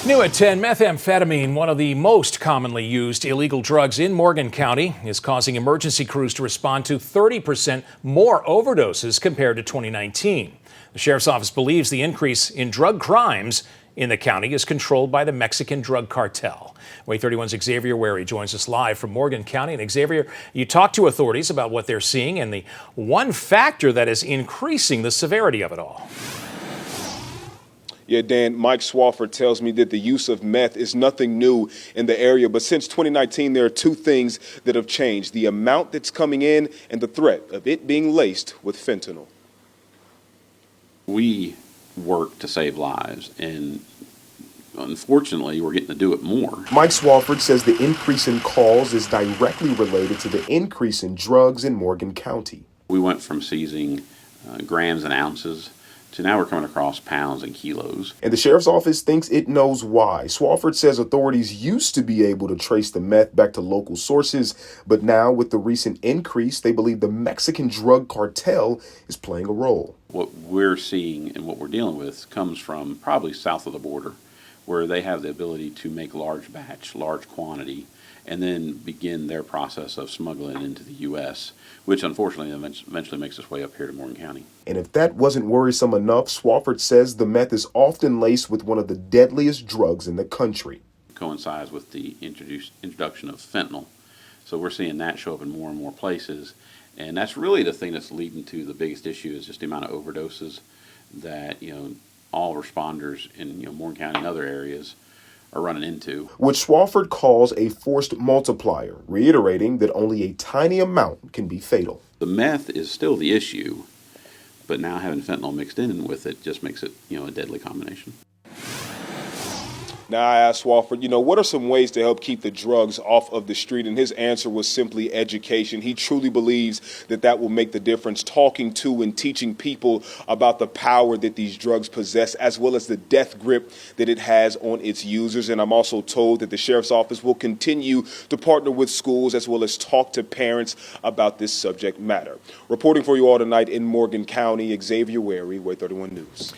New at 10, methamphetamine, one of the most commonly used illegal drugs in Morgan County, is causing emergency crews to respond to 30% more overdoses compared to 2019. The sheriff's office believes the increase in drug crimes in the county is controlled by the Mexican drug cartel. WAAY 31's Xavier Wary joins us live from Morgan County. And Xavier, you talked to authorities about what they're seeing and the one factor that is increasing the severity of it all. Yeah, Dan, Mike Swafford tells me that the use of meth is nothing new in the area. But since 2019, there are two things that have changed: the amount that's coming in and the threat of it being laced with fentanyl. We work to save lives, and unfortunately, we're getting to do it more. Mike Swafford says the increase in calls is directly related to the increase in drugs in Morgan County. We went from seizing grams and ounces to now we're coming across pounds and kilos. And the sheriff's office thinks it knows why. Swafford says authorities used to be able to trace the meth back to local sources, but now with the recent increase, they believe the Mexican drug cartel is playing a role. What we're seeing and what we're dealing with comes from probably south of the border, where they have the ability to make large batch, large quantity, and then begin their process of smuggling into the U.S., which unfortunately eventually makes its way up here to Morgan County. And if that wasn't worrisome enough, Swafford says the meth is often laced with one of the deadliest drugs in the country. It coincides with the introduction of fentanyl. So we're seeing that show up in more and more places. And that's really the thing that's leading to the biggest issue, is just the amount of overdoses that, all responders in, Morgan County and other areas are running into. Which Swafford calls a forced multiplier, reiterating that only a tiny amount can be fatal. The meth is still the issue, but now having fentanyl mixed in with it just makes it, a deadly combination. Now, I asked Swafford, what are some ways to help keep the drugs off of the street? And his answer was simply education. He truly believes that will make the difference, talking to and teaching people about the power that these drugs possess, as well as the death grip that it has on its users. And I'm also told that the sheriff's office will continue to partner with schools as well as talk to parents about this subject matter. Reporting for you all tonight in Morgan County, Xavier Wary, WAAY 31 News.